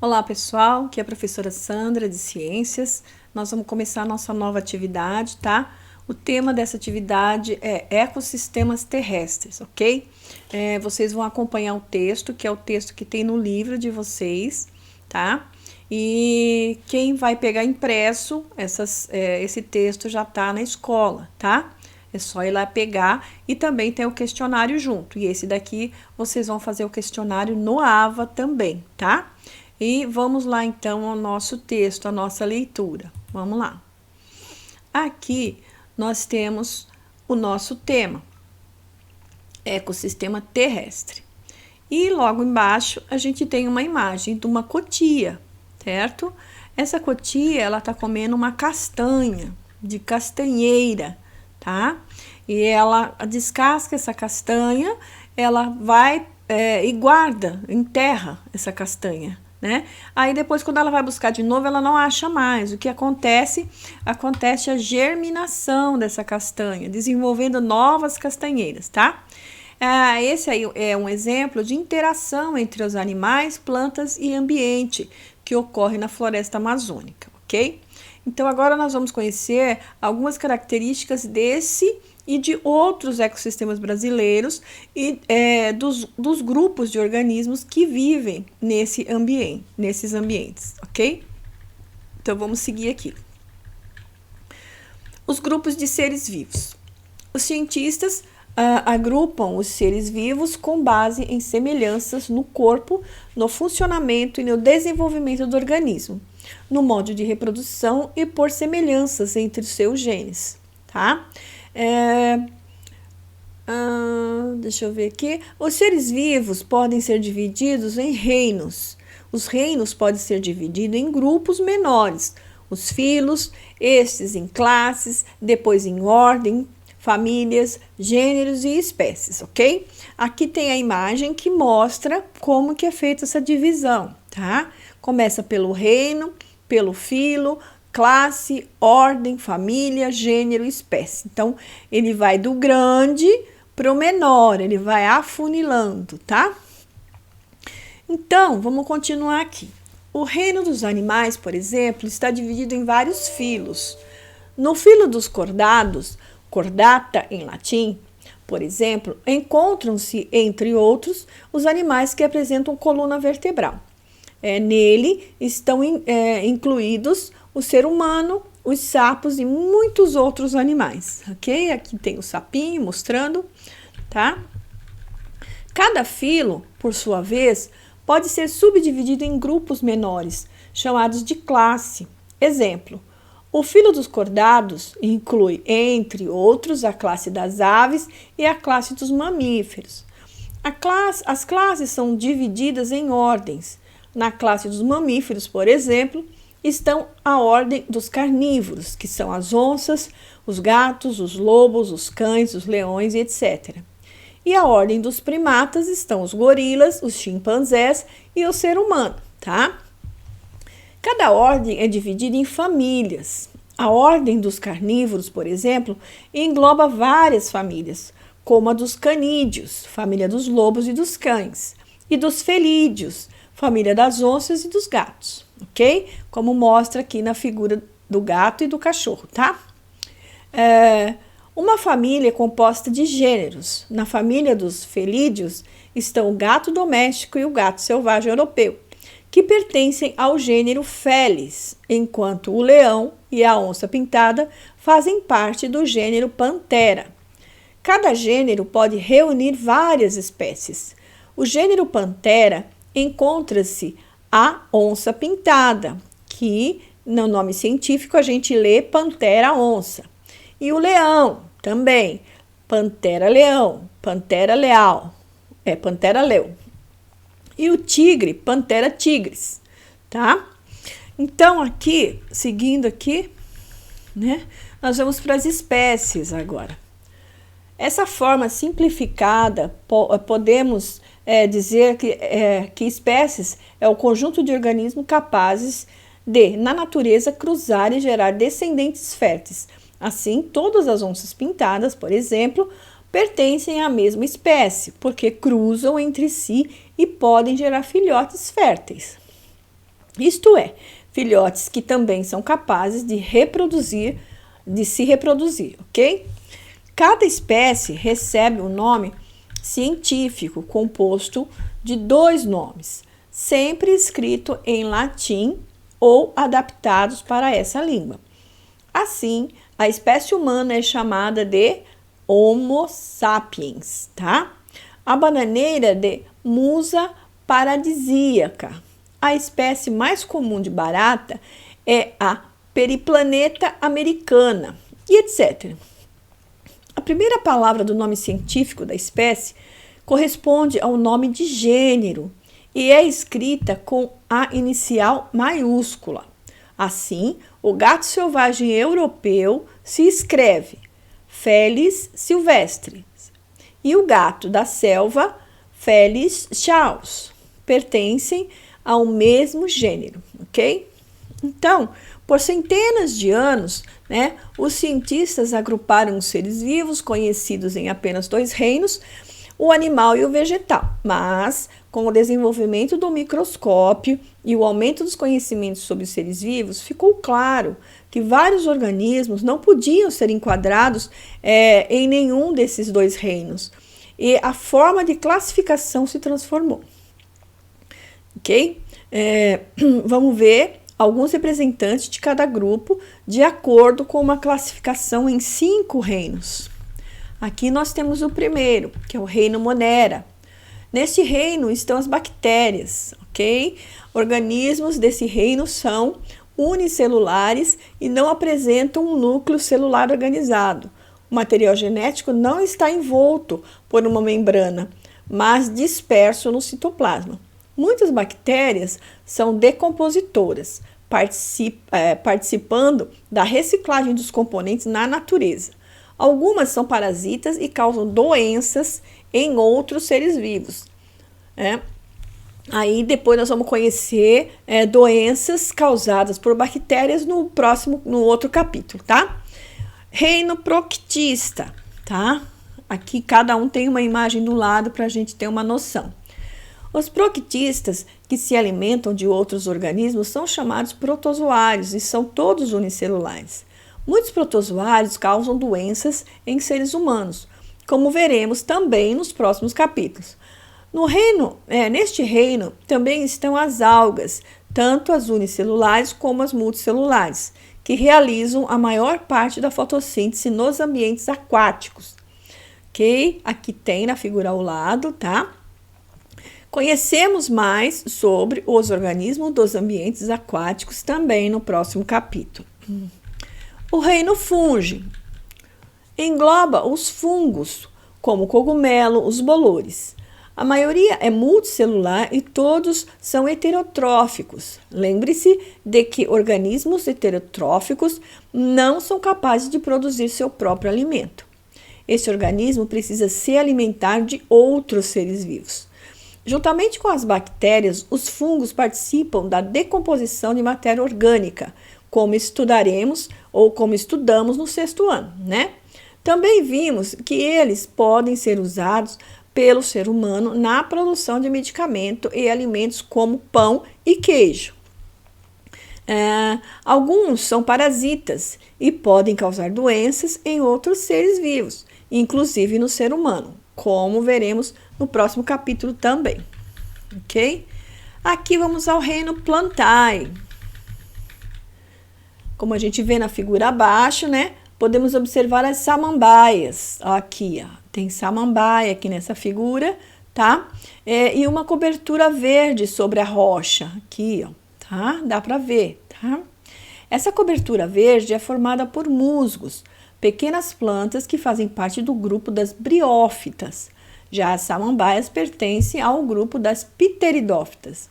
Olá pessoal, aqui é a professora Sandra de Ciências. Nós vamos começar a nossa nova atividade, tá? O tema dessa atividade é ecossistemas terrestres, ok? Vocês vão acompanhar o texto, que é o texto que tem no livro de vocês, tá? E quem vai pegar impresso, esse texto já tá na escola, tá? É só ir lá pegar e também tem o questionário junto. E esse daqui vocês vão fazer o questionário no AVA também, tá? E vamos lá então ao nosso texto, a nossa leitura. Vamos lá. Aqui nós temos o nosso tema, ecossistema terrestre. E logo embaixo a gente tem uma imagem de uma cotia, certo? Essa cotia, ela tá comendo uma castanha, de castanheira, tá? E ela descasca essa castanha, ela vai e guarda, enterra essa castanha, né? Aí depois, quando ela vai buscar de novo, ela não acha mais. O que acontece? Acontece a germinação dessa castanha, desenvolvendo novas castanheiras, tá? Esse aí é um exemplo de interação entre os animais, plantas e ambiente que ocorre na floresta amazônica, ok? Então agora nós vamos conhecer algumas características desse e de outros ecossistemas brasileiros e dos grupos de organismos que vivem nesses ambientes, ok? Então vamos seguir aqui. Os grupos de seres vivos. Os cientistas agrupam os seres vivos com base em semelhanças no corpo, no funcionamento e no desenvolvimento do organismo, no modo de reprodução e por semelhanças entre os seus genes, tá? Deixa eu ver aqui. Os seres vivos podem ser divididos em reinos. Os reinos podem ser divididos em grupos menores. Os filos, estes em classes, depois em ordem, famílias, gêneros e espécies, ok? Aqui tem a imagem que mostra como que é feita essa divisão, tá? Começa pelo reino, pelo filo, classe, ordem, família, gênero e espécie. Então, ele vai do grande para o menor, ele vai afunilando, tá? Então, vamos continuar aqui. O reino dos animais, por exemplo, está dividido em vários filos. No filo dos cordados, cordata em latim, por exemplo, encontram-se, entre outros, os animais que apresentam coluna vertebral. Nele estão incluídos o ser humano, os sapos e muitos outros animais, ok? Aqui tem o sapinho mostrando, tá? Cada filo, por sua vez, pode ser subdividido em grupos menores, chamados de classe. Exemplo: o filo dos cordados inclui, entre outros, a classe das aves e a classe dos mamíferos. As classes são divididas em ordens. Na classe dos mamíferos, por exemplo, estão a ordem dos carnívoros, que são as onças, os gatos, os lobos, os cães, os leões, etc. E a ordem dos primatas estão os gorilas, os chimpanzés e o ser humano, tá? Cada ordem é dividida em famílias. A ordem dos carnívoros, por exemplo, engloba várias famílias, como a dos canídeos, família dos lobos e dos cães, e dos felídeos, família das onças e dos gatos, ok? Como mostra aqui na figura do gato e do cachorro, tá? Uma família é composta de gêneros. Na família dos felídeos estão o gato doméstico e o gato selvagem europeu, que pertencem ao gênero Felis, enquanto o leão e a onça pintada fazem parte do gênero Panthera. Cada gênero pode reunir várias espécies. O gênero Panthera encontra-se a onça pintada, que no nome científico a gente lê Panthera onça. E o leão também, Panthera leão, Panthera leal, Panthera leu. E o tigre, Panthera tigris, tá? Então aqui, seguindo aqui, né, nós vamos para as espécies agora. Essa forma simplificada, podemos dizer que espécies é o conjunto de organismos capazes de, na natureza, cruzar e gerar descendentes férteis. Assim, todas as onças pintadas, por exemplo, pertencem à mesma espécie, porque cruzam entre si e podem gerar filhotes férteis. Isto é, filhotes que também são capazes de se reproduzir, ok? Cada espécie recebe um nome científico composto de 2 nomes, sempre escrito em latim ou adaptados para essa língua. Assim, a espécie humana é chamada de Homo sapiens, tá? A bananeira de Musa paradisíaca. A espécie mais comum de barata é a Periplaneta americana, e etc. A primeira palavra do nome científico da espécie corresponde ao nome de gênero e é escrita com a inicial maiúscula. Assim, o gato selvagem europeu se escreve Felis silvestris e o gato da selva Felis chaus pertencem ao mesmo gênero, ok? Então, por centenas de anos, os cientistas agruparam os seres vivos conhecidos em apenas 2 reinos, o animal e o vegetal. Mas, com o desenvolvimento do microscópio e o aumento dos conhecimentos sobre os seres vivos, ficou claro que vários organismos não podiam ser enquadrados em nenhum desses 2 reinos. E a forma de classificação se transformou. Ok? Vamos ver alguns representantes de cada grupo de acordo com uma classificação em 5 reinos. Aqui nós temos o primeiro, que é o reino Monera. Neste reino estão as bactérias, ok? Organismos desse reino são unicelulares e não apresentam um núcleo celular organizado. O material genético não está envolto por uma membrana, mas disperso no citoplasma. Muitas bactérias são decompositoras, participando da reciclagem dos componentes na natureza. Algumas são parasitas e causam doenças em outros seres vivos. Aí depois nós vamos conhecer doenças causadas por bactérias no outro capítulo, tá? Reino proctista, tá? Aqui cada um tem uma imagem do lado para a gente ter uma noção. Os proctistas que se alimentam de outros organismos são chamados protozoários e são todos unicelulares. Muitos protozoários causam doenças em seres humanos, como veremos também nos próximos capítulos. Neste reino também estão as algas, tanto as unicelulares como as multicelulares, que realizam a maior parte da fotossíntese nos ambientes aquáticos. Ok? Aqui tem na figura ao lado, tá? Conhecemos mais sobre os organismos dos ambientes aquáticos também no próximo capítulo. O reino fungi engloba os fungos, como o cogumelo, os bolores. A maioria é multicelular e todos são heterotróficos. Lembre-se de que organismos heterotróficos não são capazes de produzir seu próprio alimento. Esse organismo precisa se alimentar de outros seres vivos. Juntamente com as bactérias, os fungos participam da decomposição de matéria orgânica, como estudaremos ou como estudamos no 6º ano, Também vimos que eles podem ser usados pelo ser humano na produção de medicamento e alimentos como pão e queijo. Alguns são parasitas e podem causar doenças em outros seres vivos, inclusive no ser humano, como veremos no próximo capítulo também, ok? Aqui vamos ao reino Plantae. Como a gente vê na figura abaixo, podemos observar as samambaias. Aqui, tem samambaia aqui nessa figura, tá? E uma cobertura verde sobre a rocha, aqui, tá? Dá para ver, tá? Essa cobertura verde é formada por musgos, pequenas plantas que fazem parte do grupo das briófitas. Já as samambaias pertencem ao grupo das pteridófitas.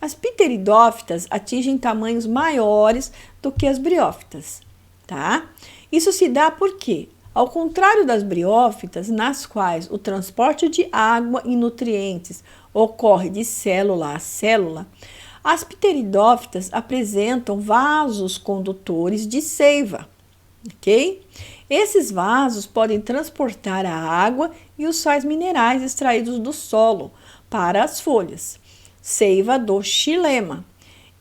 As pteridófitas atingem tamanhos maiores do que as briófitas, tá? Isso se dá porque, ao contrário das briófitas, nas quais o transporte de água e nutrientes ocorre de célula a célula, as pteridófitas apresentam vasos condutores de seiva, ok? Esses vasos podem transportar a água e os sais minerais extraídos do solo para as folhas, seiva do xilema.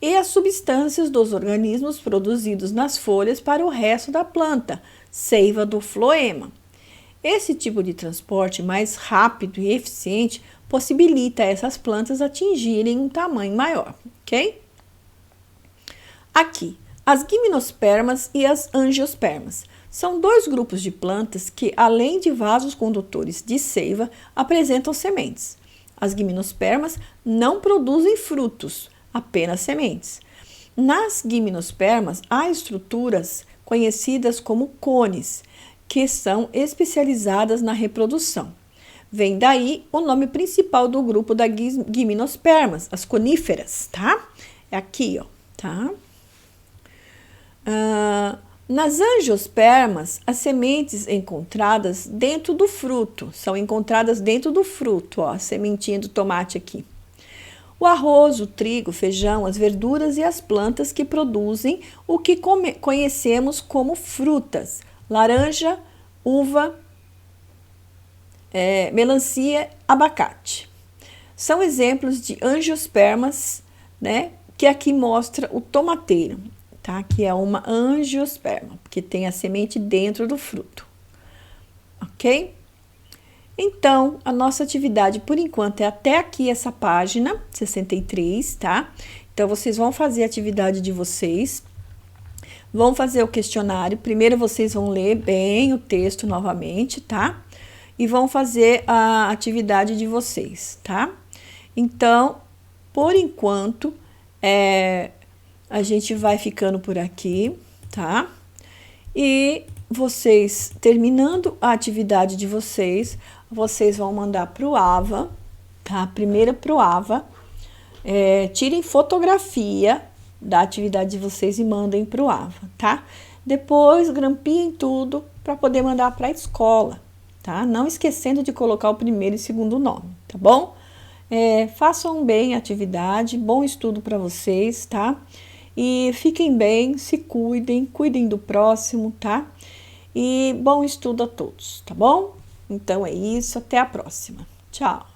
e as substâncias dos organismos produzidos nas folhas para o resto da planta, seiva do floema. Esse tipo de transporte mais rápido e eficiente possibilita essas plantas atingirem um tamanho maior, ok? Aqui, as gimnospermas e as angiospermas. São dois grupos de plantas que, além de vasos condutores de seiva, apresentam sementes. As gimnospermas não produzem frutos, apenas sementes. Nas gimnospermas, há estruturas conhecidas como cones, que são especializadas na reprodução. Vem daí o nome principal do grupo das gimnospermas, as coníferas, tá? É aqui, ó, tá? Nas angiospermas, as sementes encontradas dentro do fruto, são encontradas dentro do fruto, ó, a sementinha do tomate aqui. O arroz, o trigo, o feijão, as verduras e as plantas que produzem o que conhecemos como frutas, laranja, uva, melancia, abacate. São exemplos de angiospermas, né, que aqui mostra o tomateiro. Tá? Que é uma angiosperma, porque tem a semente dentro do fruto, ok? Então, a nossa atividade, por enquanto, é até aqui essa página 63, tá? Então, vocês vão fazer a atividade de vocês, vão fazer o questionário, primeiro vocês vão ler bem o texto novamente, tá? E vão fazer a atividade de vocês, tá? Então, por enquanto, a gente vai ficando por aqui, tá? E vocês, terminando a atividade de vocês, vocês vão mandar para o AVA, tá? Primeiro para o AVA. Tirem fotografia da atividade de vocês e mandem para o AVA, tá? Depois, grampiem tudo para poder mandar para a escola, tá? Não esquecendo de colocar o primeiro e segundo nome, tá bom? Façam bem a atividade, bom estudo para vocês, tá? E fiquem bem, se cuidem, cuidem do próximo, tá? E bom estudo a todos, tá bom? Então é isso, até a próxima. Tchau!